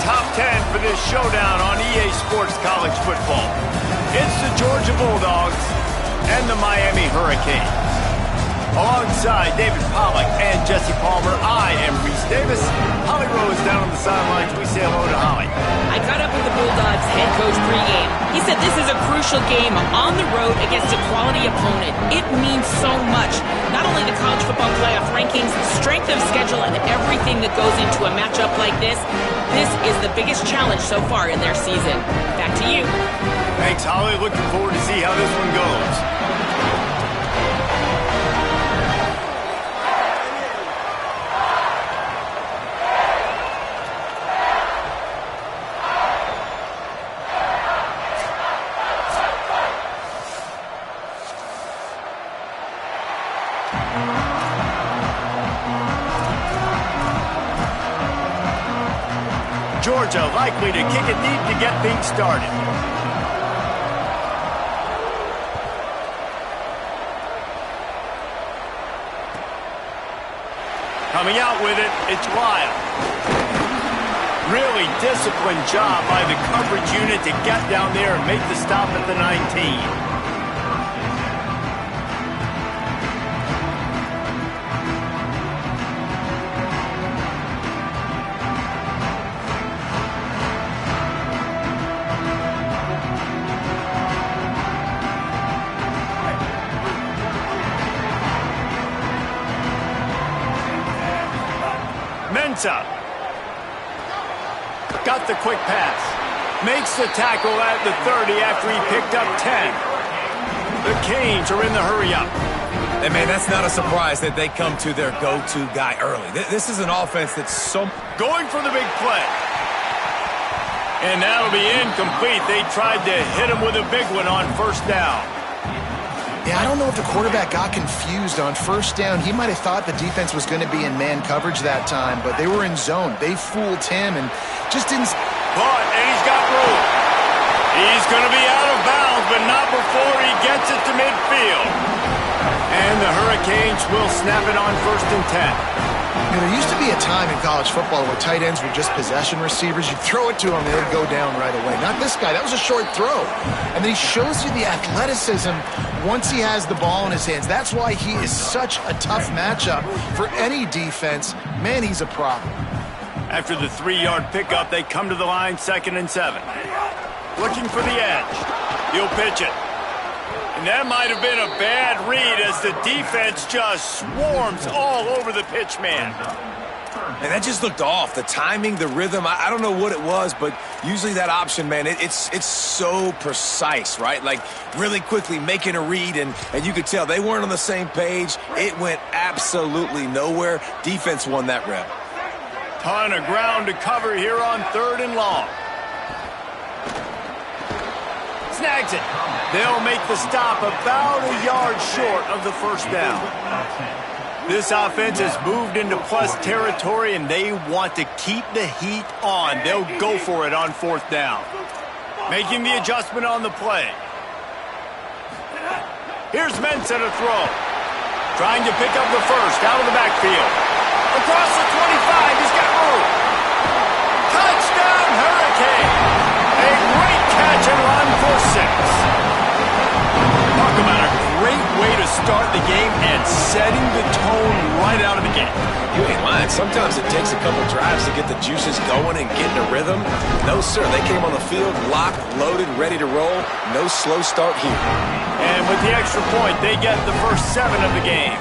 top 10 for this showdown on EA Sports College Football. It's the Georgia Bulldogs and the Miami Hurricanes. Alongside David Pollack and Jesse Palmer, I am Reese Davis. Holly Rowe is down on the sidelines. We say hello to Holly. I caught up with the Bulldogs head coach pregame. He said this is a crucial game on the road against a quality opponent. It means so much. Not only the college football playoff rankings, strength of schedule, and everything that goes into a matchup like this. This is the biggest challenge so far in their season. Back to you. Thanks, Holly. Looking forward to see how this one goes. Georgia likely to kick it deep to get things started. Coming out with it, it's Lyle. Really disciplined job by the coverage unit to get down there and make the stop at the 19. Got the quick pass. Makes the tackle at the 30 after he picked up 10. The Canes are in the hurry-up. And, man, that's not a surprise that they come to their go-to guy early. This is an offense that's so... Going for the big play. And that'll be incomplete. They tried to hit him with a big one on first down. Yeah, I don't know if the quarterback got confused on first down. He might have thought the defense was going to be in man coverage that time, but they were in zone. They fooled him and just didn't... But, and he's got room. He's going to be out of bounds, but not before he gets it to midfield. And the Hurricanes will snap it on 1st and 10. You know, there used to be a time in college football where tight ends were just possession receivers. You throw it to them, they'd go down right away. Not this guy. That was a short throw. And then he shows you the athleticism once he has the ball in his hands. That's why he is such a tough matchup for any defense. Man, he's a problem. After the 3-yard pickup, they come to the line 2nd and 7. Looking for the edge. He'll pitch it. And that might have been a bad read as the defense just swarms all over the pitch man. And that just looked off. The timing, the rhythm, I don't know what it was, but usually that option, man, it's so precise, right? Like really quickly making a read, and you could tell they weren't on the same page. It went absolutely nowhere. Defense won that rep. Ton of ground to cover here on 3rd and long. Snags it. They'll make the stop about a yard short of the first down. This offense has moved into plus territory, and they want to keep the heat on. They'll go for it on 4th down. Making the adjustment on the play. Here's Mensah to throw. Trying to pick up the first out of the backfield. Across the 25, he's got room. Touchdown, Hurricane. A great catch and run for 6. Talk about a great way to start the game and setting the tone right out of the gate. You ain't lying. Sometimes it takes a couple drives to get the juices going and get in a rhythm. No, sir. They came on the field locked, loaded, ready to roll. No slow start here. And with the extra point, they get the first 7 of the game.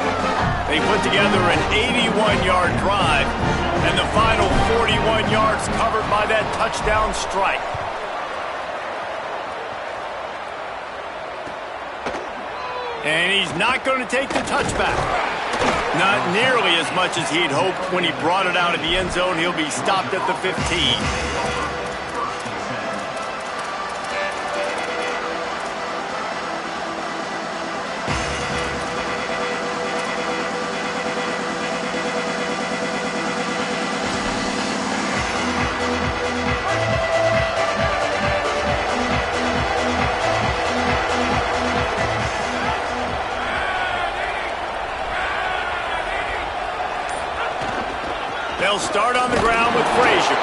They put together an 81-yard drive, and the final 41 yards covered by that touchdown strike. And he's not going to take the touchback. Not nearly as much as he'd hoped when he brought it out of the end zone. He'll be stopped at the 15. They'll start on the ground with Frazier.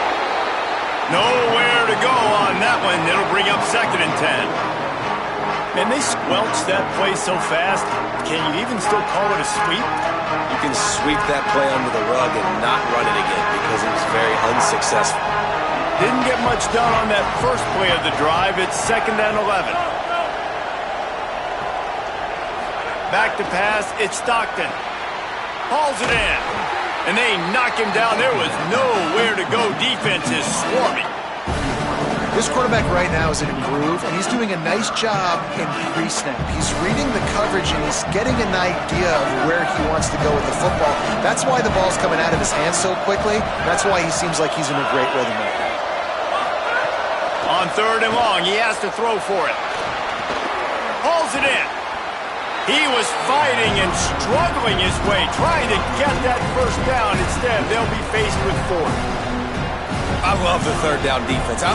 Nowhere to go on that one. It'll bring up 2nd and 10. And they squelched that play so fast. Can you even still call it a sweep? You can sweep that play under the rug and not run it again because it was very unsuccessful. Didn't get much done on that first play of the drive. It's 2nd and 11. Back to pass. It's Stockton. Hauls it in. And they knock him down. There was nowhere to go. Defense is swarming. This quarterback right now is in a groove, and he's doing a nice job in pre-snap. He's reading the coverage, and he's getting an idea of where he wants to go with the football. That's why the ball's coming out of his hands so quickly. That's why he seems like he's in a great rhythm right now. On 3rd and long, he has to throw for it. Hauls it in. He was fighting and struggling his way, trying to get that first down. Instead, they'll be faced with 4th. I love the 3rd down defense.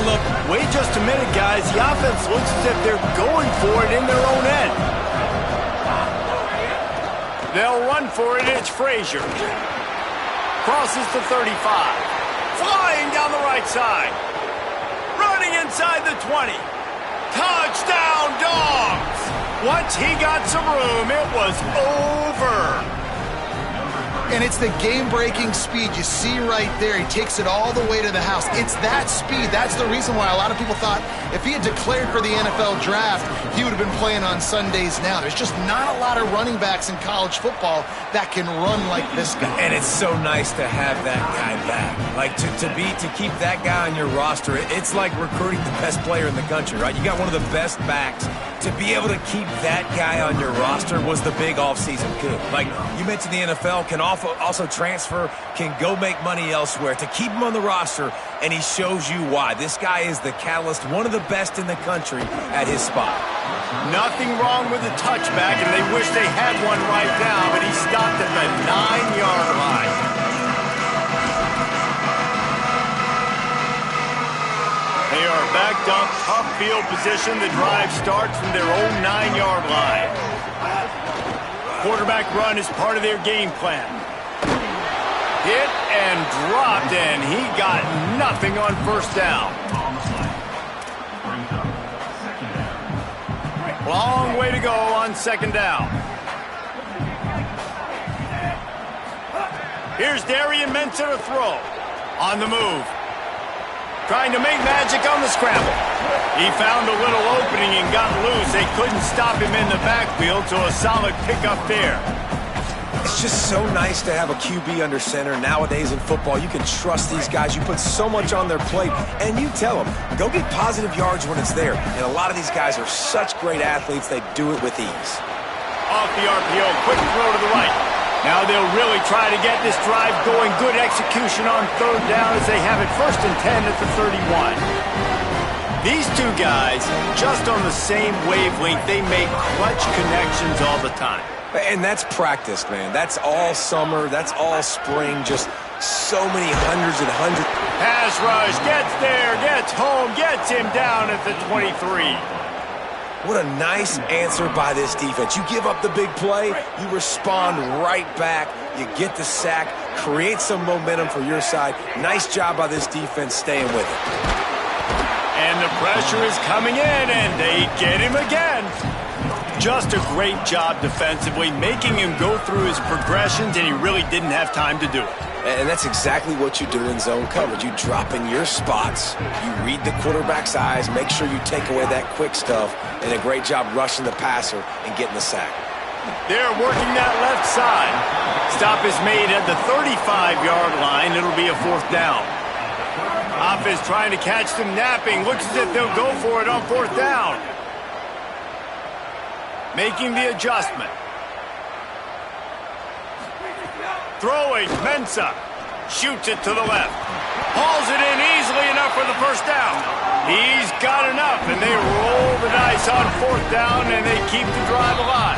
Wait just a minute, guys. The offense looks as if they're going for it in their own end. They'll run for it. It's Frazier. Crosses the 35. Flying down the right side. Running inside the 20. Touchdown, Dogs! Once he got some room, it was over. And it's the game-breaking speed you see right there. He takes it all the way to the house. It's that speed. That's the reason why a lot of people thought if he had declared for the NFL draft, he would have been playing on Sundays now. There's just not a lot of running backs in college football that can run like this guy. And it's so nice to have that guy back. Like, to keep that guy on your roster, it's like recruiting the best player in the country, right? You got one of the best backs. To be able to keep that guy on your roster was the big offseason coup. Like, you mentioned the NFL can also transfer, can go make money elsewhere. To keep him on the roster, and he shows you why. This guy is the catalyst, one of the best in the country at his spot. Nothing wrong with the touchback, and they wish they had one right now, but he stopped at the 9-yard line. They are backed up, tough field position. The drive starts from their own 9-yard line. Quarterback run is part of their game plan. Hit and dropped, and he got nothing on 1st down. Long way to go on 2nd down. Here's Darian Mensah to throw. On the move. Trying to make magic on the scramble. He found a little opening and got loose. They couldn't stop him in the backfield, so a solid pickup there. It's just so nice to have a QB under center. Nowadays in football, you can trust these guys. You put so much on their plate, and you tell them, go get positive yards when it's there. And a lot of these guys are such great athletes, they do it with ease. Off the RPO, quick throw to the right. Now they'll really try to get this drive going. Good execution on 3rd down as they have it 1st and 10 at the 31. These two guys, just on the same wavelength, they make clutch connections all the time. And that's practice, man. That's all summer. That's all spring. Just so many hundreds and hundreds. Pass rush, gets there, gets home, gets him down at the 23. What a nice answer by this defense. You give up the big play, you respond right back, you get the sack, create some momentum for your side. Nice job by this defense staying with it. And the pressure is coming in, and they get him again. Just a great job defensively, making him go through his progressions, and he really didn't have time to do it. And that's exactly what you do in zone coverage. You drop in your spots, you read the quarterback's eyes, make sure you take away that quick stuff, and a great job rushing the passer and getting the sack. They're working that left side. Stop is made at the 35-yard line. It'll be a 4th down. Offense trying to catch them napping. Looks as if they'll go for it on 4th down. Making the adjustment. Throwing, Mensah. Shoots it to the left. Hauls it in easily enough for the 1st down. He's got enough, and they roll the dice on 4th down, and they keep the drive alive.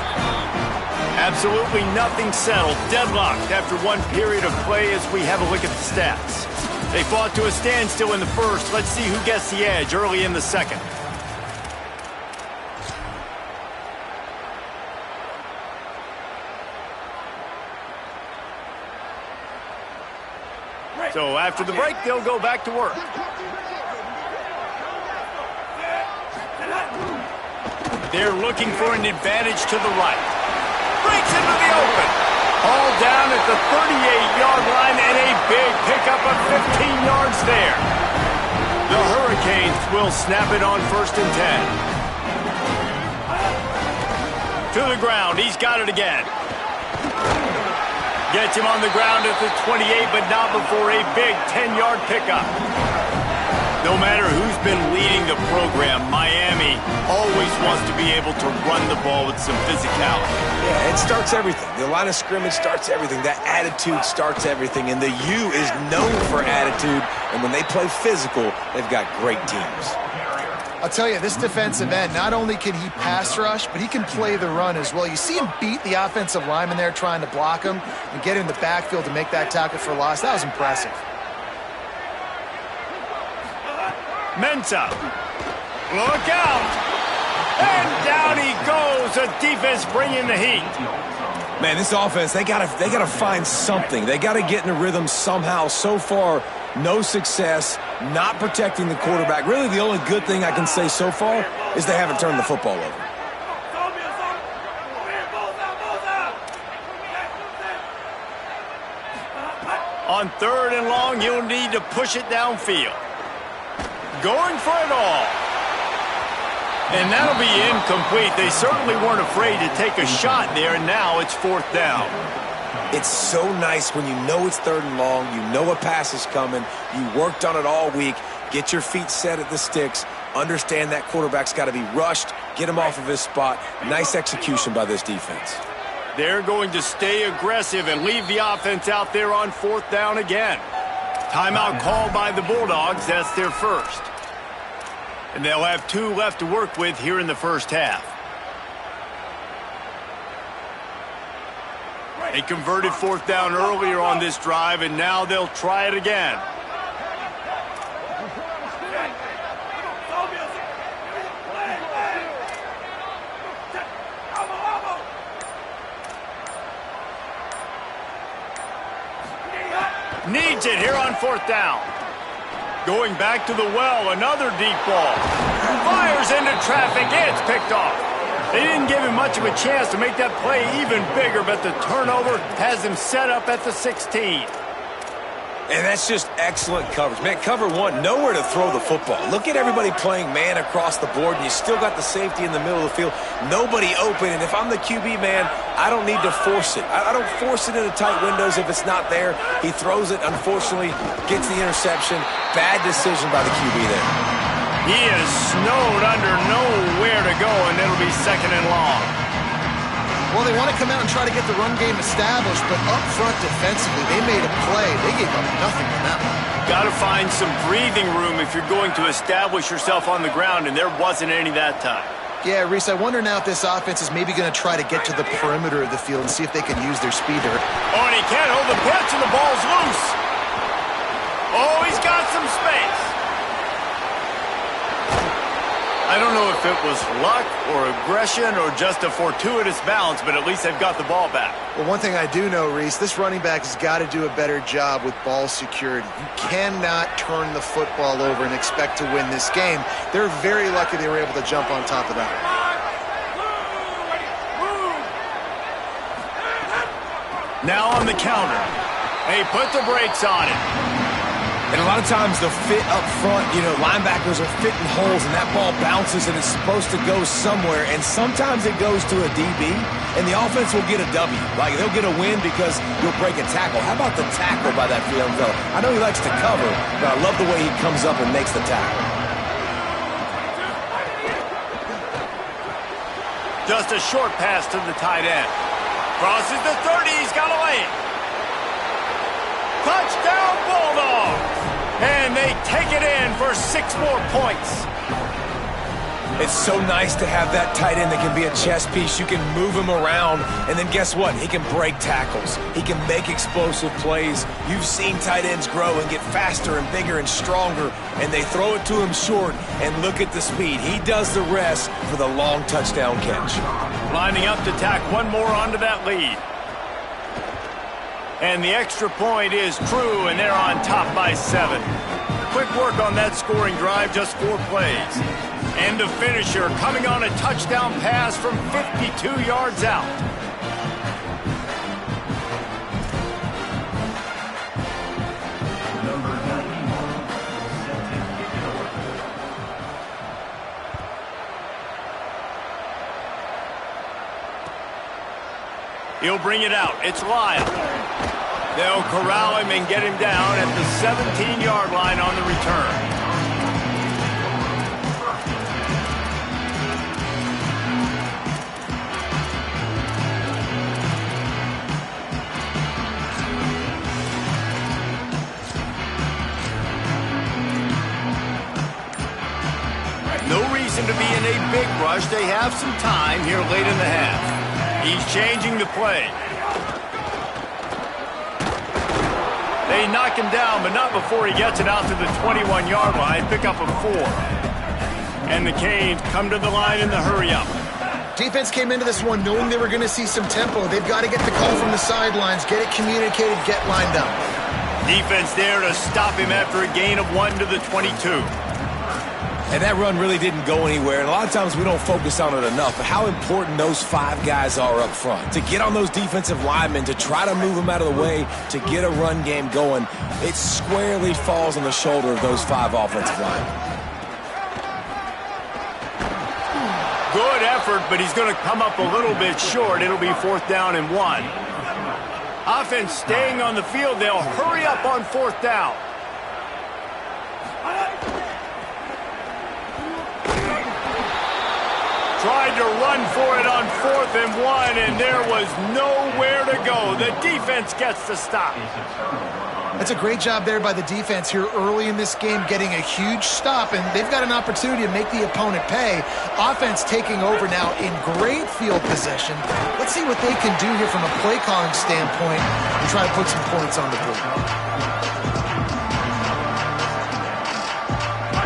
Absolutely nothing settled. Deadlocked after one period of play as we have a look at the stats. They fought to a standstill in the 1st. Let's see who gets the edge early in the 2nd. So after the break, they'll go back to work. They're looking for an advantage to the right. Breaks into the open. All down at the 38-yard line and a big pickup of 15 yards there. The Hurricanes will snap it on 1st and 10. To the ground. He's got it again. Gets him on the ground at the 28, but not before a big 10-yard pickup. No matter who's been leading the program, Miami always wants to be able to run the ball with some physicality. Yeah, it starts everything. The line of scrimmage starts everything. That attitude starts everything. And the U is known for attitude. And when they play physical, they've got great teams. I'll tell you, this defensive end, not only can he pass rush, but he can play the run as well. You see him beat the offensive lineman there trying to block him and get in the backfield to make that tackle for loss. That was impressive. Mensah. Look out. And down he goes. The defense bringing the heat. Man, this offense, they gotta find something. They gotta get in a rhythm somehow. So far, no success, not protecting the quarterback. Really, the only good thing I can say so far is they haven't turned the football over. On 3rd and long, you'll need to push it downfield. Going for it all. And that'll be incomplete. They certainly weren't afraid to take a shot there, and now it's 4th down. It's so nice when you know it's 3rd and long, you know a pass is coming, you worked on it all week, get your feet set at the sticks, understand that quarterback's got to be rushed, get him off of his spot. Nice execution by this defense. They're going to stay aggressive and leave the offense out there on 4th down again. Timeout called by the Bulldogs. That's their first. And they'll have 2 left to work with here in the first half. They converted 4th down earlier on this drive, and now they'll try it again. Needs it here on 4th down. Going back to the well, another deep ball. Fires into traffic, it's picked off. They didn't give him much of a chance to make that play even bigger, but the turnover has him set up at the 16. And that's just excellent coverage. Man, cover one, nowhere to throw the football. Look at everybody playing man across the board, and you still got the safety in the middle of the field. Nobody open, and if I'm the QB, man, I don't need to force it. I don't force it into tight windows if it's not there. He throws it, unfortunately, gets the interception. Bad decision by the QB there. He is snowed under, nowhere to go, and it'll be 2nd and long. Well, they want to come out and try to get the run game established, but up front defensively, they made a play. They gave up nothing on that one. Got to find some breathing room if you're going to establish yourself on the ground, and there wasn't any that time. Yeah, Reese, I wonder now if this offense is maybe going to try to get to the perimeter of the field and see if they can use their speed there. Oh, and he can't hold the pitch, and the ball's loose. Oh, he's got some space. I don't know if it was luck or aggression or just a fortuitous bounce, but at least they've got the ball back. Well, one thing I do know, Reese, this running back has got to do a better job with ball security. You cannot turn the football over and expect to win this game. They're very lucky they were able to jump on top of that. Now on the counter. They put the brakes on it. And a lot of times the fit up front, you know, linebackers are fitting holes and that ball bounces and it's supposed to go somewhere. And sometimes it goes to a DB and the offense will get a W. Like they'll get a win because you'll break a tackle. How about the tackle by that young fella? I know he likes to cover, but I love the way he comes up and makes the tackle. Just a short pass to the tight end. Crosses the 30, he's got a lane. Touchdown Bulldogs! And they take it in for 6 more points. It's so nice to have that tight end that can be a chess piece. You can move him around, and then guess what? He can break tackles. He can make explosive plays. You've seen tight ends grow and get faster and bigger and stronger, and they throw it to him short, and look at the speed. He does the rest for the long touchdown catch. Lining up to tack one more onto that lead. And the extra point is true, and they're on top by 7. Quick work on that scoring drive, just 4 plays. And the finisher coming on a touchdown pass from 52 yards out. He'll bring it out. It's Lyle. They'll corral him and get him down at the 17-yard line on the return. No reason to be in a big rush. They have some time here late in the half. He's changing the play. They knock him down, but not before he gets it out to the 21-yard line. Pick up a 4. And the Canes come to the line in the hurry-up. Defense came into this one knowing they were going to see some tempo. They've got to get the call from the sidelines, get it communicated, get lined up. Defense there to stop him after a gain of 1 to the 22. And that run really didn't go anywhere. And a lot of times we don't focus on it enough. But how important those 5 guys are up front. To get on those defensive linemen, to try to move them out of the way, to get a run game going, it squarely falls on the shoulder of those 5 offensive linemen. Good effort, but he's going to come up a little bit short. It'll be 4th down and 1. Offense staying on the field. They'll hurry up on 4th down. Tried to run for it on 4th and 1, and there was nowhere to go. The defense gets the stop. That's a great job there by the defense here early in this game, getting a huge stop, and they've got an opportunity to make the opponent pay. Offense taking over now in great field possession. Let's see what they can do here from a play calling standpoint and try to put some points on the board.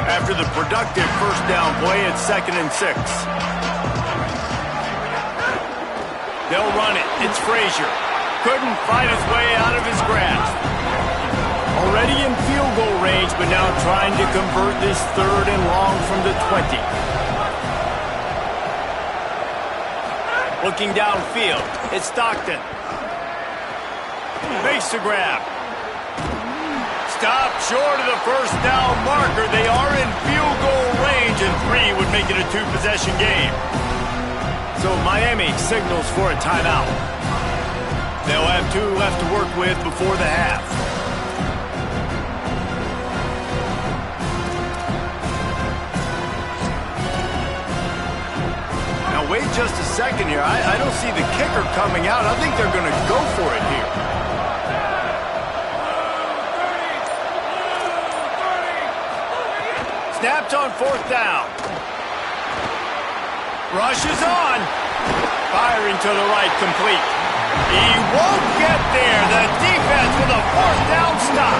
After the productive 1st down play, it's 2nd and 6. They'll run it. It's Frazier. Couldn't fight his way out of his grasp. Already in field goal range, but now trying to convert this 3rd and long from the 20. Looking downfield. It's Stockton. Makes the grab. Stop short of the 1st down marker. They are in field goal range, and 3 would make it a 2-possession game. So Miami signals for a timeout. They'll have 2 left to work with before the half. Now wait just a second here. I don't see the kicker coming out. I think they're going to go for it here. Snapped on 4th down. Rush is on. Firing to the right, complete. He won't get there. The defense with a 4th down stop.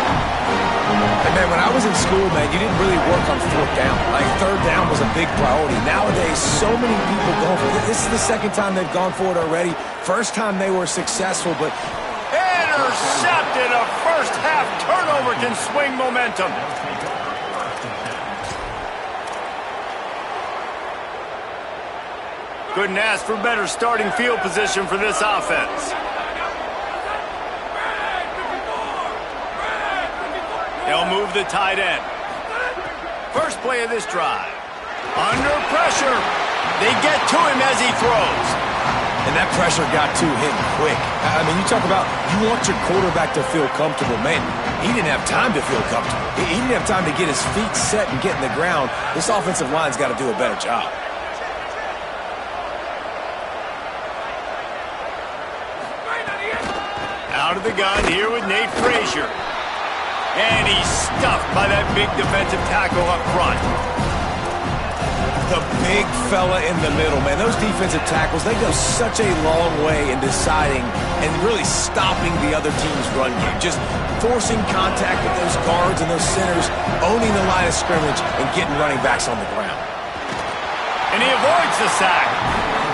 And man, when I was in school, man, you didn't really work on 4th down. Like 3rd down was a big priority. Nowadays, so many people go for it. This is the 2nd time they've gone for it already. 1st time they were successful, but intercepted. A 1st half turnover can swing momentum. Couldn't ask for better starting field position for this offense. They'll move the tight end. First play of this drive. Under pressure. They get to him as he throws. And that pressure got to him quick. I mean, you talk about you want your quarterback to feel comfortable. Man, he didn't have time to feel comfortable. He didn't have time to get his feet set and get in the ground. This offensive line's got to do a better job. Out of the gun here with Nate Frazier. And he's stuffed by that big defensive tackle up front. The big fella in the middle, man. Those defensive tackles, they go such a long way in deciding and really stopping the other team's run game. Just forcing contact with those guards and those centers, owning the line of scrimmage, and getting running backs on the ground. And he avoids the sack.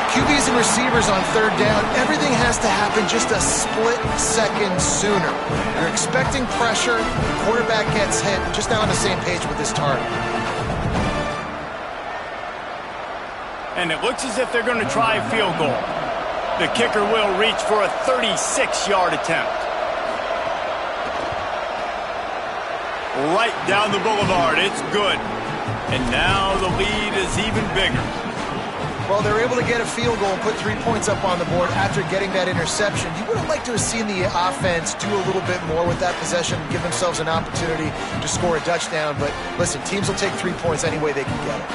QBs and receivers on 3rd down, everything has to happen just a split second sooner. You're expecting pressure, the quarterback gets hit, just not on the same page with his target. And it looks as if they're going to try a field goal. The kicker will reach for a 36-yard attempt. Right down the boulevard. It's good. And now the lead is even bigger. Well, they're able to get a field goal and put 3 points up on the board after getting that interception. You would have liked to have seen the offense do a little bit more with that possession, give themselves an opportunity to score a touchdown. But listen, teams will take 3 points any way they can get it.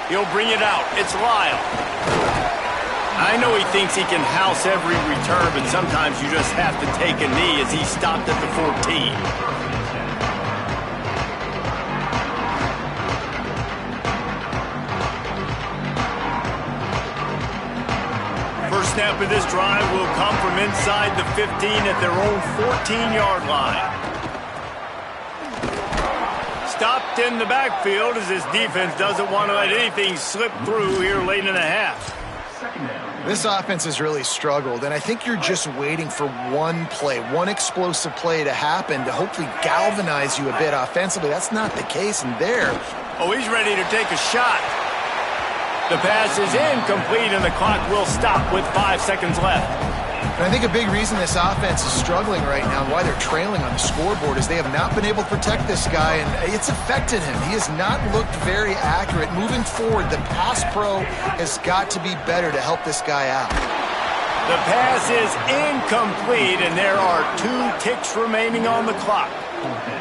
He'll bring it out. It's Lyle. I know he thinks he can house every return, but sometimes you just have to take a knee as he stopped at the 14. First snap of this drive will come from inside the 15 at their own 14-yard line. Stopped in the backfield as his defense doesn't want to let anything slip through here late in the half. This offense has really struggled, and I think you're just waiting for one play, one explosive play to happen to hopefully galvanize you a bit offensively. That's not the case, and there. Oh, he's ready to take a shot. The pass is incomplete, and the clock will stop with 5 seconds left. And I think a big reason this offense is struggling right now, why they're trailing on the scoreboard, is they have not been able to protect this guy, and it's affected him. He has not looked very accurate. Moving forward, the pass pro has got to be better to help this guy out. The pass is incomplete, and there are 2 ticks remaining on the clock.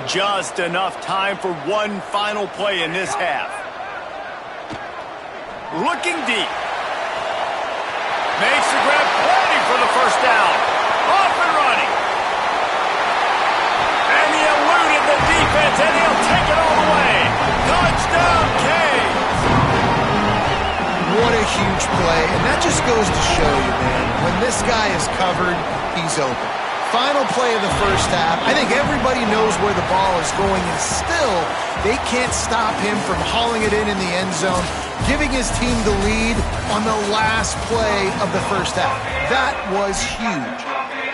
Just enough time for one final play in this half. Looking deep. Makes the grab, plenty for the first down. Off and running. And he eluded the defense, and he'll take it all the way. Touchdown, Canes. What a huge play, and that just goes to show you, man, when this guy is covered, he's open. Final play of the first half. I think everybody knows where the ball is going, and still, they can't stop him from hauling it in the end zone, giving his team the lead on the last play of the first half. That was huge.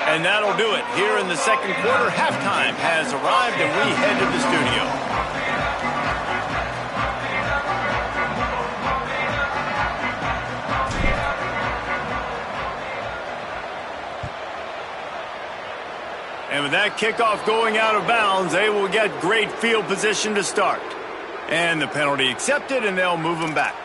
And that'll do it. Here in the second quarter, halftime has arrived, and we head to the studio. And with that kickoff going out of bounds, they will get great field position to start. And the penalty accepted, and they'll move them back.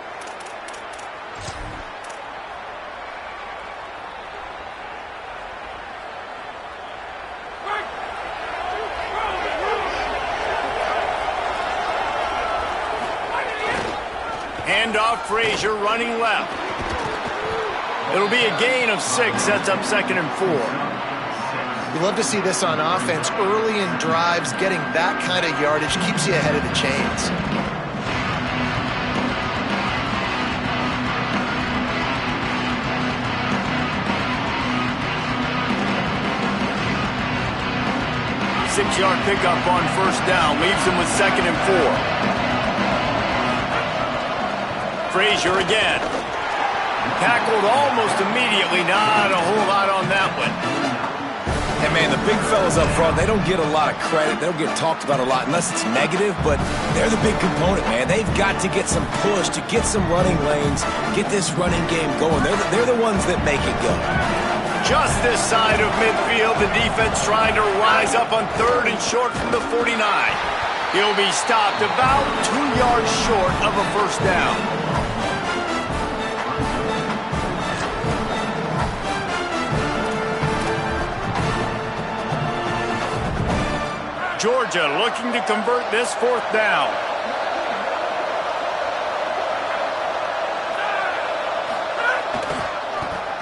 Handoff, Frazier running left. It'll be a gain of 6, sets up 2nd and 4. You love to see this on offense. Early in drives, getting that kind of yardage keeps you ahead of the chains. Six-yard pickup on first down leaves him with 2nd and 4. Frazier again. Tackled almost immediately. Not a whole lot on that one. And, man, the big fellas up front, they don't get a lot of credit. They don't get talked about a lot unless it's negative, but they're the big component, man. They've got to get some push, to get some running lanes, get this running game going. They're the ones that make it go. Just this side of midfield, the defense trying to rise up on 3rd and short from the 49. He'll be stopped about 2 yards short of a first down. Georgia looking to convert this 4th down.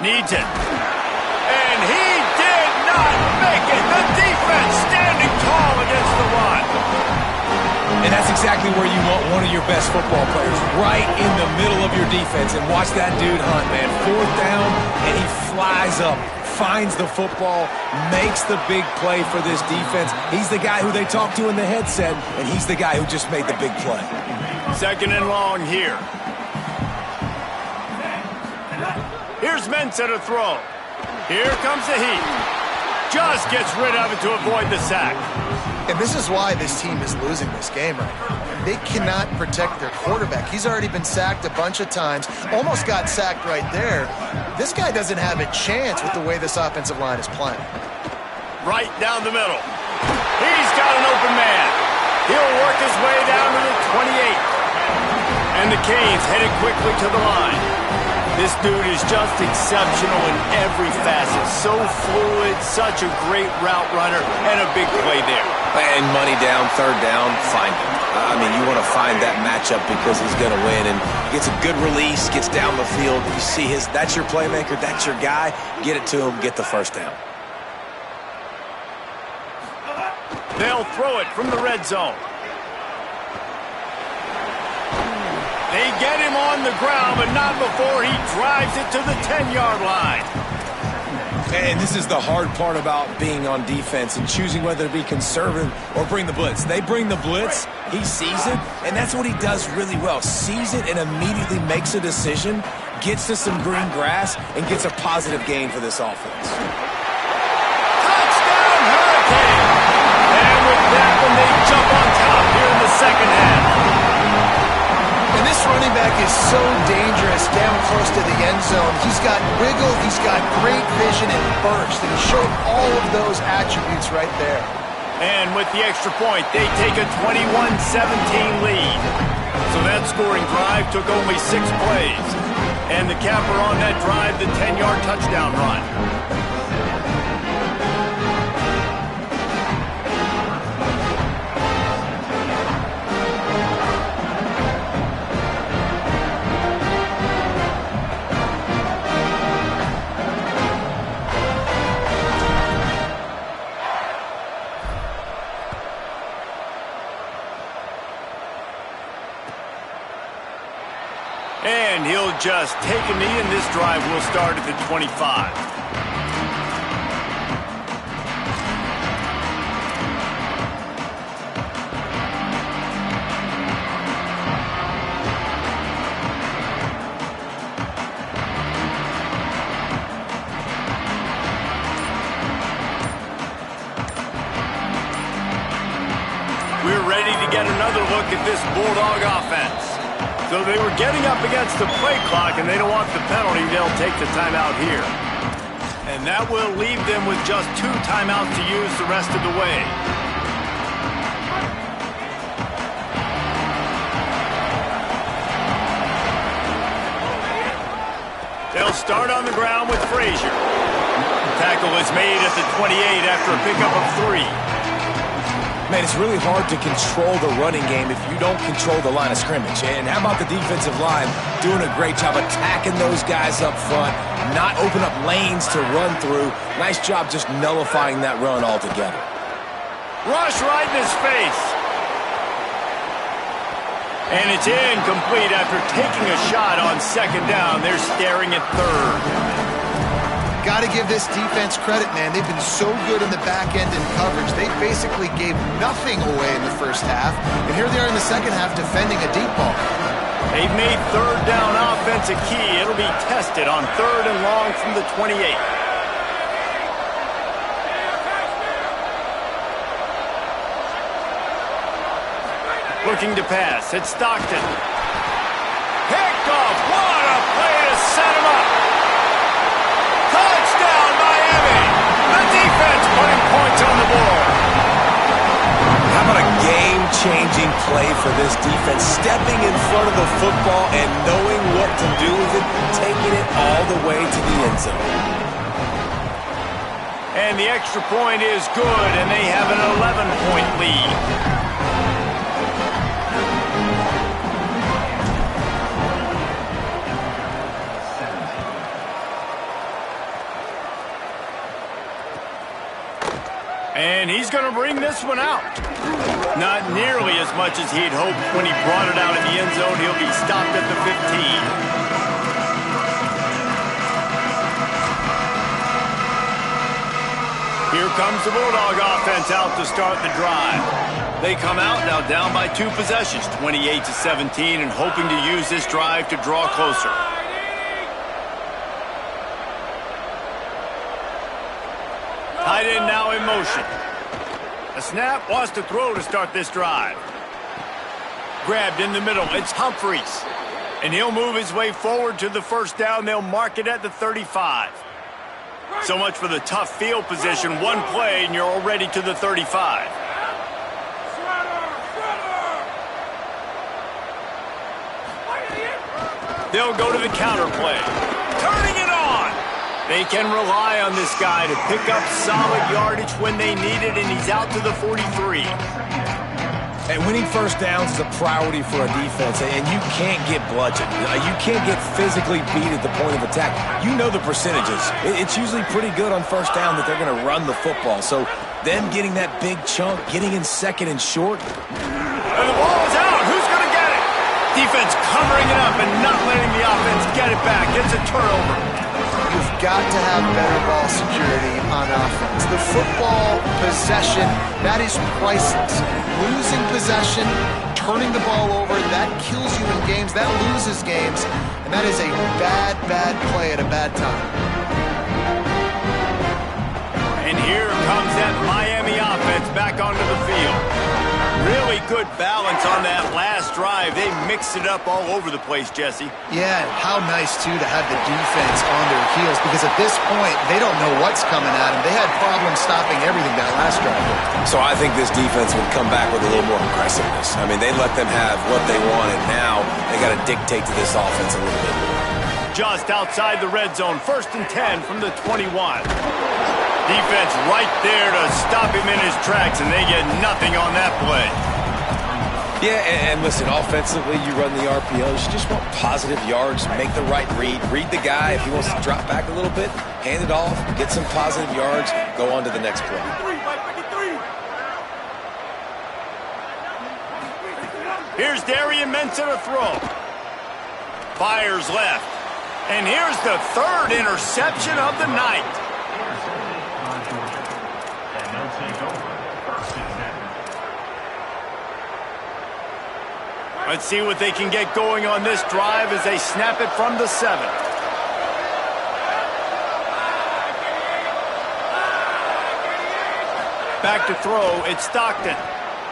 Needs it. And he did not make it. The defense standing tall against the run. And that's exactly where you want one of your best football players, right in the middle of your defense. And watch that dude hunt, man. 4th down, and he flies up. Finds the football, makes the big play for this defense. He's the guy who they talk to in the headset, and he's the guy who just made the big play. 2nd and long here. Here's Mensah to throw. Here comes the heat. Just gets rid of it to avoid the sack. And this is why this team is losing this game right now. They cannot protect their quarterback. He's already been sacked a bunch of times, almost got sacked right there. This guy doesn't have a chance with the way this offensive line is playing. Right down the middle. He's got an open man. He'll work his way down to the 28. And the Canes headed quickly to the line. This dude is just exceptional in every facet. So fluid, such a great route runner, and a big play there. And money down, third down, find him. I mean, you want to find that matchup because he's going to win. And gets a good release, gets down the field. You see that's your playmaker, that's your guy. Get it to him, get the first down. They'll throw it from the red zone. They get him on the ground, but not before he drives it to the 10-yard line. And this is the hard part about being on defense and choosing whether to be conservative or bring the blitz. They bring the blitz, he sees it, and that's what he does really well. Sees it and immediately makes a decision, gets to some green grass, and gets a positive gain for this offense. Touchdown, Hurricane! And with that one, they jump on top here in the second half. And this running back is so dangerous down close to the end zone. He's got wiggle, he's got great vision and burst, and he showed all of those attributes right there. And with the extra point, they take a 21-17 lead. So that scoring drive took only 6 plays. And the capper on that drive, the 10-yard touchdown run. And he'll just take a knee, and this drive will start at the 25. We're ready to get another look at this Bulldog offense. So they were getting up against the play clock, and they don't want the penalty. They'll take the timeout here. And that will leave them with just 2 timeouts to use the rest of the way. They'll start on the ground with Frazier. Tackle is made at the 28 after a pickup of 3. Man, it's really hard to control the running game if you don't control the line of scrimmage. And how about the defensive line doing a great job attacking those guys up front, not open up lanes to run through. Nice job just nullifying that run altogether. Rush right in his face. And it's incomplete after taking a shot on second down. They're staring at third. Got to give this defense credit, man. They've been so good in the back end in coverage. They basically gave nothing away in the first half. And here they are in the second half defending a deep ball. They've made third down offense a key. It'll be tested on 3rd and long from the 28. Looking to pass. It's Stockton. Picked off. What a play to set him up. Touchdown, Miami. The defense putting points on the board. How about a game-changing play for this defense? Stepping in front of the football and knowing what to do with it, taking it all the way to the end zone. And the extra point is good, and they have an 11-point lead. And he's going to bring this one out. Not nearly as much as he'd hoped when he brought it out in the end zone. He'll be stopped at the 15. Here comes the Bulldog offense out to start the drive. They come out now down by 2 possessions, 28-17, and hoping to use this drive to draw closer. Tight Tight end now in motion. A snap, wants to throw to start this drive. Grabbed in the middle, it's Humphries. And he'll move his way forward to the first down. They'll mark it at the 35. So much for the tough field position. One play and you're already to the 35. They'll go to the counter play. Turning it on! They can rely on this guy to pick up solid yardage when they need it, and he's out to the 43. And winning first downs is a priority for a defense, and you can't get bludgeoned. You can't get physically beat at the point of attack. You know the percentages. It's usually pretty good on first down that they're going to run the football. So them getting that big chunk, getting in second and short. And the ball is out. Who's going to get it? Defense covering it up and not letting the offense get it back. It's a turnover. You've got to have better ball security on offense. The football possession, that is priceless. Losing possession, turning the ball over, that kills you in games, that loses games, and that is a bad, bad play at a bad time. And here comes that Miami offense back onto the field. Really good balance on that last drive. They mixed it up all over the place, Jesse. Yeah, how nice, too, to have the defense on their heels, because at this point, they don't know what's coming at them. They had problems stopping everything that last drive. So I think this defense would come back with a little more aggressiveness. I mean, they let them have what they wanted. Now they got to dictate to this offense a little bit more. Just outside the red zone, 1st and 10 from the 21. Defense right there to stop him in his tracks, and they get nothing on that play. Yeah, and listen, offensively, you run the RPOs. You just want positive yards, make the right read. Read the guy. If he wants to drop back a little bit, hand it off, get some positive yards, go on to the next play. Here's Darian Mensah to throw. Fires left. And here's the 3rd interception of the night. Let's see what they can get going on this drive as they snap it from the 7. Back to throw, it's Stockton.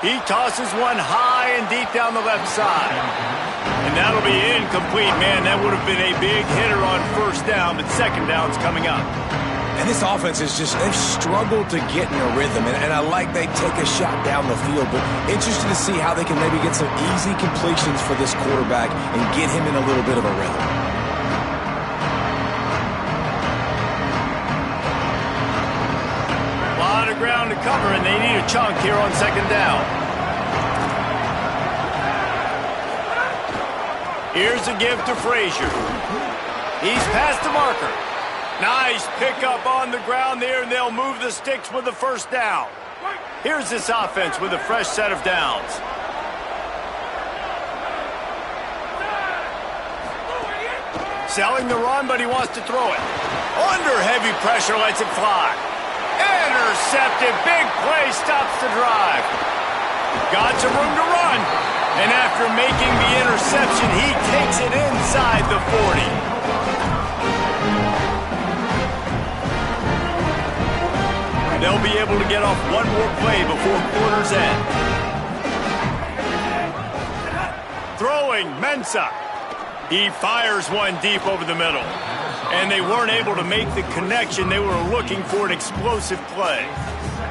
He tosses one high and deep down the left side. And that'll be incomplete, man. That would have been a big hitter on 1st down, but 2nd down's coming up. And this offense is just, they've struggled to get in a rhythm. And I like they take a shot down the field, but interested to see how they can maybe get some easy completions for this quarterback and get him in a little bit of a rhythm. A lot of ground to cover, and they need a chunk here on 2nd down. Here's a give to Frazier. He's past the marker. Nice pickup on the ground there, and they'll move the sticks with the 1st down. Here's this offense with a fresh set of downs. Selling the run, but he wants to throw it. Under heavy pressure, lets it fly. Intercepted, big play, stops the drive. Got some room to run. And after making the interception, he takes it inside the 40. They'll be able to get off one more play before quarter's end. Throwing, Mensah. He fires one deep over the middle. And they weren't able to make the connection. They were looking for an explosive play.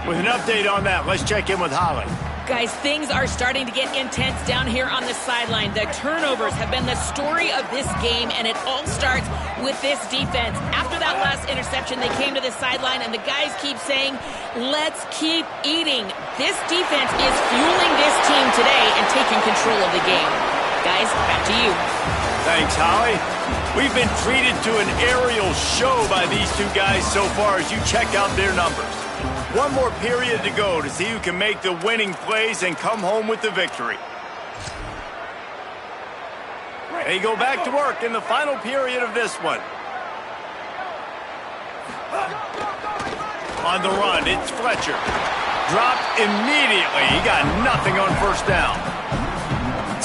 With an update on that, let's check in with Holly. Guys, things are starting to get intense down here on the sideline. The turnovers have been the story of this game, and it all starts with this defense. After that last interception, they came to the sideline, and the guys keep saying, let's keep eating. This defense is fueling this team today and taking control of the game. Guys, back to you. Thanks, Holly. We've been treated to an aerial show by these two guys so far as you check out their numbers. One more period to go to see who can make the winning plays and come home with the victory. They go back to work in the final period of this one. On the run, it's Fletcher. Dropped immediately. He got nothing on 1st down.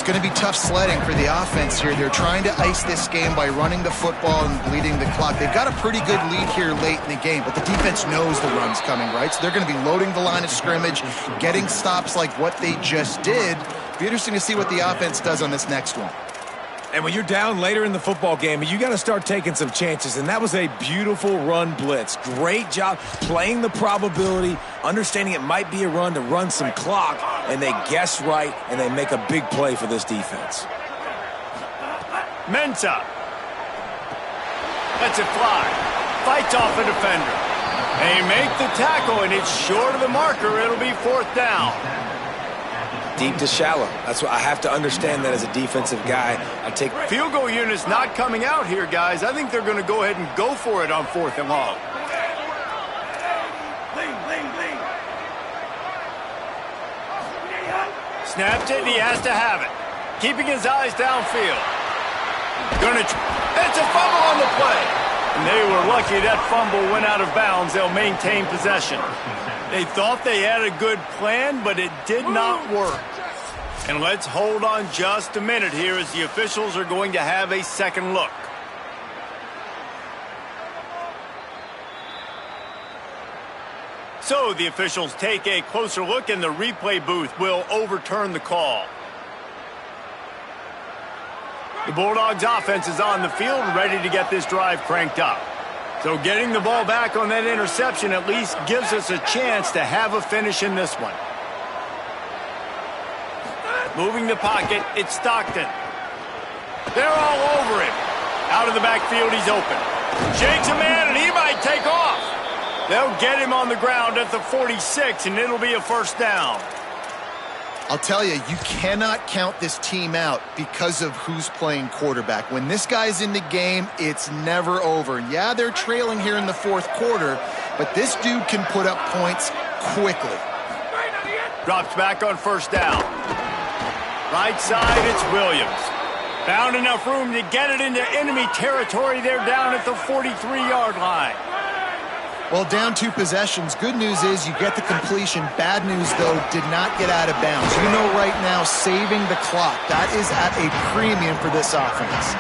it's going to be tough sledding for the offense here. They're trying to ice this game by running the football and bleeding the clock. They've got a pretty good lead here late in the game, but the defense knows the run's coming, right? So they're going to be loading the line of scrimmage, getting stops like what they just did. It'll be interesting to see what the offense does on this next one. And when you're down later in the football game, you got to start taking some chances. And that was a beautiful run blitz. Great job playing the probability, understanding it might be a run to run some clock, and they guess right, and they make a big play for this defense. Mensah. Lets it fly. Fights off a defender. They make the tackle, and it's short of the marker. It'll be 4th down. Deep to shallow. That's what I have to understand that as a defensive guy. I take field goal units not coming out here, guys. I think they're going to go ahead and go for it on 4th and long. Snapped it, and he has to have it. Keeping his eyes downfield. It's a fumble on the play. And they were lucky that fumble went out of bounds. They'll maintain possession. They thought they had a good plan, but it did not work. And let's hold on just a minute here as the officials are going to have a second look. So the officials take a closer look, and the replay booth will overturn the call. The Bulldogs offense is on the field, ready to get this drive cranked up. So getting the ball back on that interception at least gives us a chance to have a finish in this one. Moving the pocket, it's Stockton. They're all over him. Out of the backfield, he's open. Shakes a man, and he might take off. They'll get him on the ground at the 46, and it'll be a 1st down. I'll tell you, you cannot count this team out because of who's playing quarterback. When this guy's in the game, it's never over. And yeah, they're trailing here in the 4th quarter, but this dude can put up points quickly. Drops back on 1st down. Right side, it's Williams. Found enough room to get it into enemy territory. They're down at the 43-yard line. Well, down 2 possessions. Good news is you get the completion. Bad news, though, did not get out of bounds. You know right now, saving the clock, that is at a premium for this offense.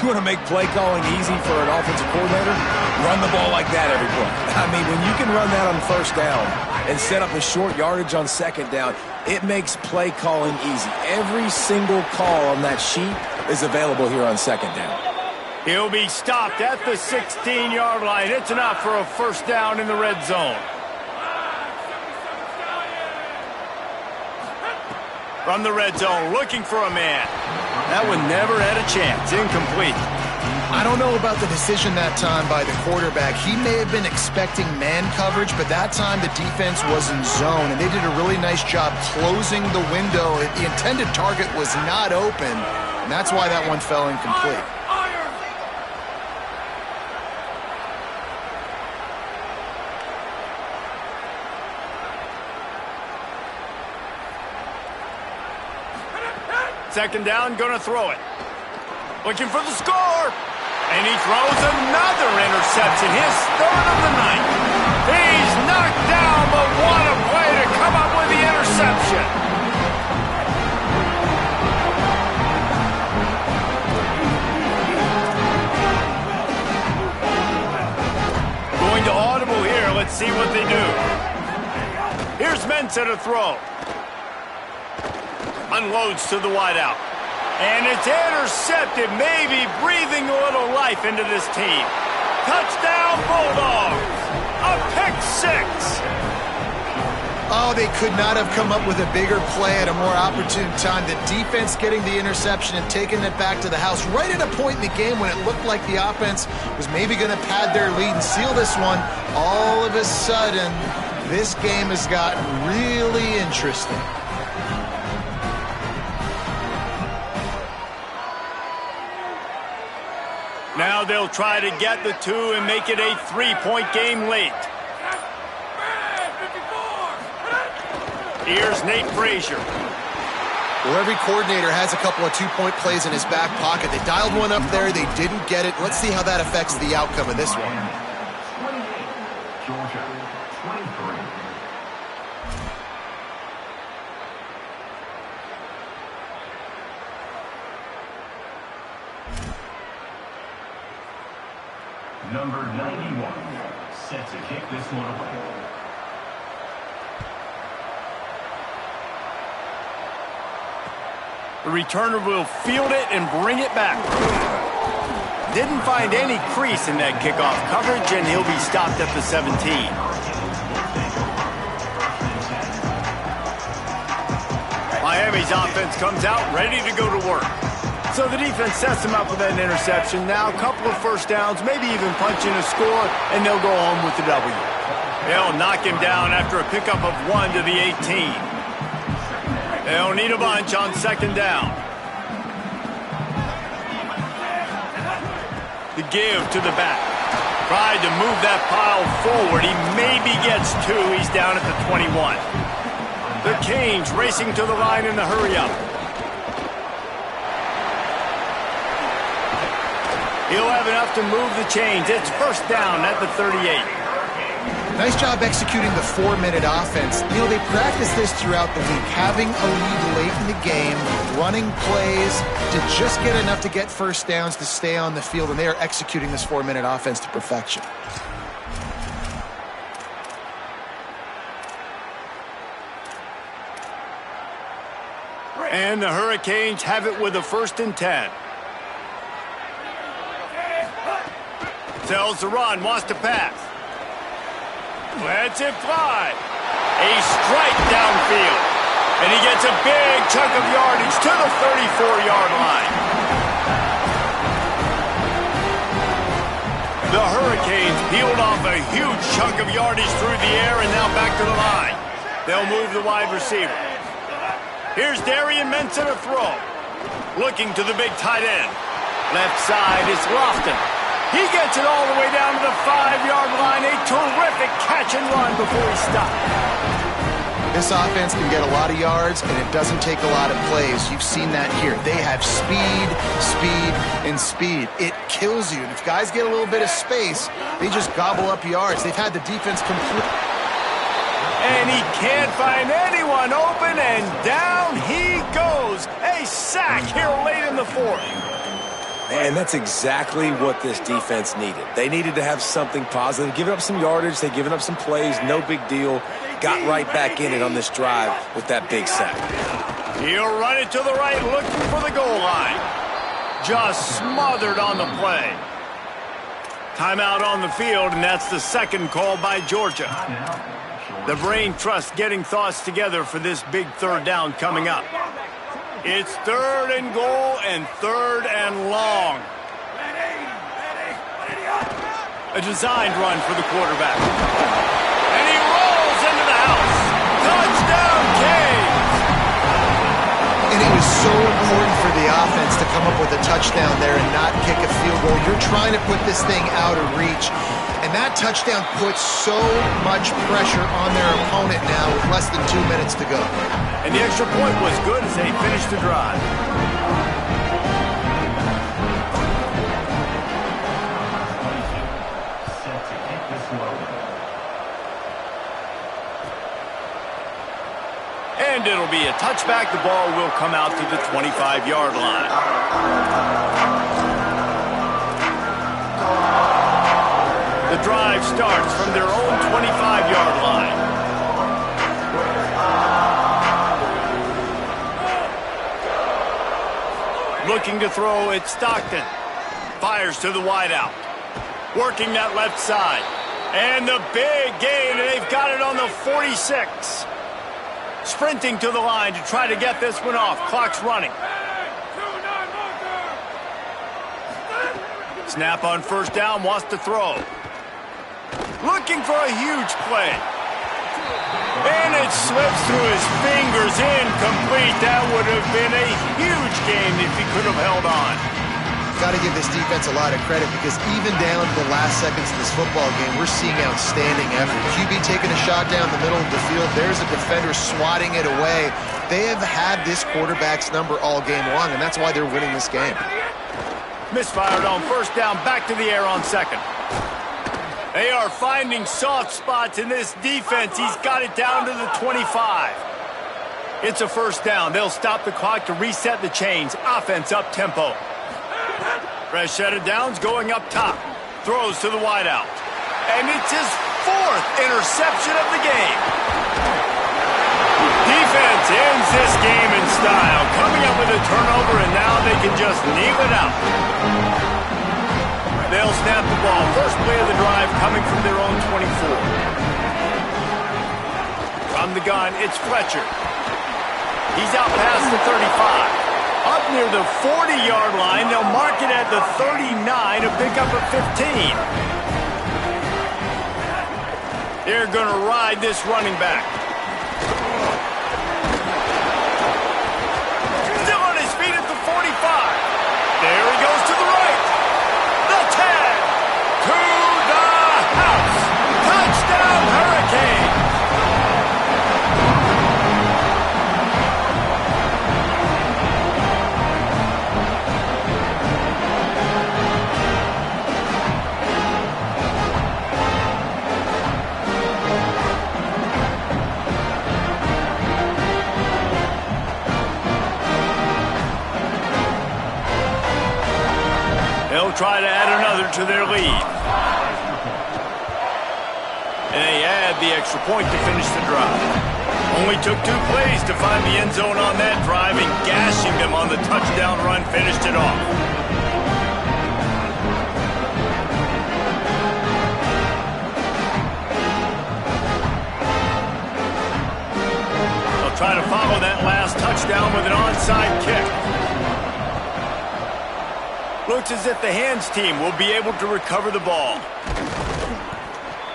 You want to make play calling easy for an offensive coordinator? Run the ball like that every play. I mean, when you can run that on 1st down and set up a short yardage on 2nd down, it makes play calling easy. Every single call on that sheet is available here on 2nd down. He'll be stopped at the 16-yard line. It's enough for a 1st down in the red zone. From the red zone, looking for a man. That one never had a chance. Incomplete. I don't know about the decision that time by the quarterback. He may have been expecting man coverage, but that time the defense was in zone, and they did a really nice job closing the window. The intended target was not open, and that's why that one fell incomplete. Second down, gonna throw it. Looking for the score. And he throws another interception, his 3rd of the night. He's knocked down, but what a play to come up with the interception. Going to audible here. Let's see what they do. Here's Mensah to throw. Unloads to the wideout. And it's intercepted, maybe breathing a little life into this team. Touchdown, Bulldogs. A pick 6. Oh, they could not have come up with a bigger play at a more opportune time. The defense getting the interception and taking it back to the house right at a point in the game when it looked like the offense was maybe going to pad their lead and seal this one. All of a sudden, this game has gotten really interesting. Now they'll try to get the 2 and make it a 3-point game late. Here's Nate Frazier. Well, every coordinator has a couple of 2-point plays in his back pocket. They dialed one up there. They didn't get it. Let's see how that affects the outcome of this one. Number 91, set to kick this one away. The returner will field it and bring it back. Didn't find any crease in that kickoff coverage, and he'll be stopped at the 17. Miami's offense comes out ready to go to work. So the defense sets him up with an interception. Now a couple of first downs, maybe even punching a score, and they'll go home with the W. They'll knock him down after a pickup of 1 to the 18. They'll need a bunch on second down. The give to the back. Tried to move that pile forward. He maybe gets 2. He's down at the 21. The Canes racing to the line in the hurry-up. He'll have enough to move the chains. It's first down at the 38. Nice job executing the 4-minute offense. You know, they practice this throughout the week, having a lead late in the game, running plays to just get enough to get first downs to stay on the field, and they are executing this 4-minute offense to perfection. And the Hurricanes have it with a 1st and 10. Tells the run, wants to pass. Lets it fly. A strike downfield. And he gets a big chunk of yardage to the 34-yard line. The Hurricanes peeled off a huge chunk of yardage through the air and now back to the line. They'll move the wide receiver. Here's Darian Mensa to throw. Looking to the big tight end. Left side is Lofton. He gets it all the way down to the 5-yard line. A terrific catch and run before he stopped. This offense can get a lot of yards, and it doesn't take a lot of plays. You've seen that here. They have speed, speed, and speed. It kills you. And if guys get a little bit of space, they just gobble up yards. They've had the defense complete. And he can't find anyone open, and down he goes. A sack here late in the 4th. Man, that's exactly what this defense needed. They needed to have something positive. Giving up some yardage, they've given up some plays, no big deal. Got right back in it on this drive with that big sack. He'll run it to the right, looking for the goal line. Just smothered on the play. Timeout on the field, and that's the second call by Georgia. The brain trust getting thoughts together for this big 3rd down coming up. It's 3rd and goal and 3rd and long. A designed run for the quarterback. And he rolls into the house. Touchdown, Canes! And it was so important for the offense to come up with a touchdown there and not kick a field goal. You're trying to put this thing out of reach. And that touchdown puts so much pressure on their opponent now with less than 2 minutes to go. And the extra point was good as they finished the drive. And it'll be a touchback. The ball will come out to the 25-yard line. The drive starts from their own 25-yard line. Looking to throw, it's Stockton. Fires to the wideout. Working that left side. And the big gain, and they've got it on the 46. Sprinting to the line to try to get this one off. Clock's running. Snap on first down, wants to throw. Looking for a huge play. And it slips through his fingers, incomplete. That would have been a huge game if he could have held on. Got to give this defense a lot of credit because even down to the last seconds of this football game, we're seeing outstanding effort. QB taking a shot down the middle of the field. There's a defender swatting it away. They have had this quarterback's number all game long, and that's why they're winning this game. Misfired on first down, back to the air on second. They are finding soft spots in this defense. He's got it down to the 25. It's a first down. They'll stop the clock to reset the chains. Offense up tempo. Fresh set of downs going up top. Throws to the wideout. And it's his 4th interception of the game. Defense ends this game in style, coming up with a turnover, and now they can just kneel it out. They'll snap the ball. First play of the drive coming from their own 24. From the gun, it's Fletcher. He's out past the 35. Up near the 40-yard line, they'll mark it at the 39, a pickup of 15. They're going to ride this running back. Still on his feet at the 45. There he goes to the right. The 10. To the house. Touchdown, Hurricane. They'll try to add another to their lead. And they add the extra point to finish the drive. Only took 2 plays to find the end zone on that drive, and gashing them on the touchdown run finished it off. They'll try to follow that last touchdown with an onside kick. Looks as if the hands team will be able to recover the ball.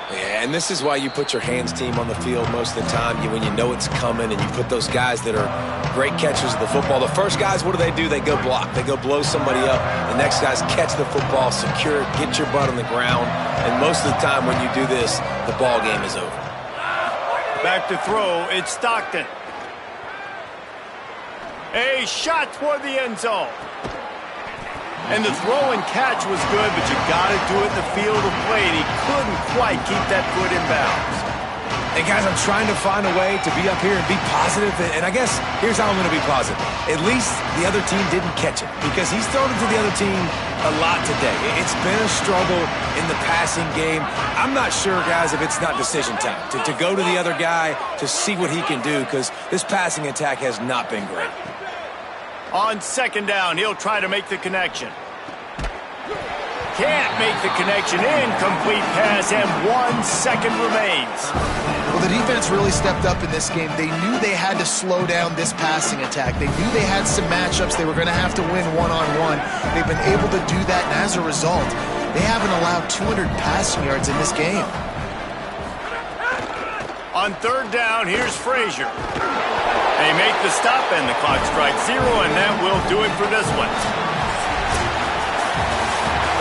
Yeah, and this is why you put your hands team on the field most of the time, when you know it's coming, and you put those guys that are great catchers of the football. The first guys, what do? They go block. They go blow somebody up. The next guys catch the football, secure it, get your butt on the ground. And most of the time when you do this, the ball game is over. Back to throw, it's Stockton. A shot toward the end zone. And the throw and catch was good, but you got to do it in the field of play, and he couldn't quite keep that foot in bounds. Hey, guys, I'm trying to find a way to be up here and be positive, and I guess here's how I'm going to be positive. At least the other team didn't catch it, because he's thrown it to the other team a lot today. It's been a struggle in the passing game. I'm not sure, guys, if it's not decision time, to go to the other guy to see what he can do, because this passing attack has not been great. On second down, he'll try to make the connection. Can't make the connection. Incomplete pass, and 1 second remains. Well, the defense really stepped up in this game. They knew they had to slow down this passing attack. They knew they had some matchups they were going to have to win one-on-one. They've been able to do that, and as a result, they haven't allowed 200 passing yards in this game. On third down, here's Frazier. They make the stop, and the clock strikes 0, and that will do it for this one.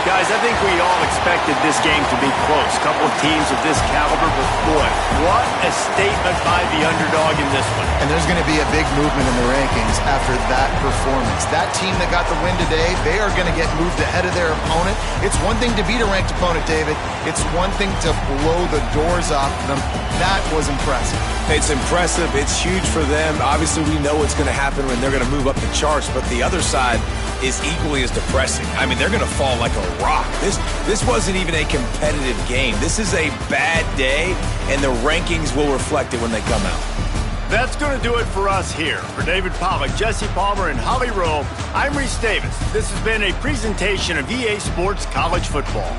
Guys, I think we all expected this game to be close. Couple of teams of this caliber, but boy, what a statement by the underdog in this one. And there's going to be a big movement in the rankings after that performance. That team that got the win today, they are going to get moved ahead of their opponent. It's one thing to beat a ranked opponent, David. It's one thing to blow the doors off them. That was impressive. It's impressive. It's huge for them. Obviously, we know what's going to happen when they're going to move up the charts, but the other side is equally as depressing. I mean, they're going to fall like a rock. This wasn't even a competitive game. This is a bad day, and the rankings will reflect it when they come out. That's going to do it for us here. For David Pollack, Jesse Palmer, and Holly Rowe, I'm Reese Davis. This has been a presentation of EA Sports College Football.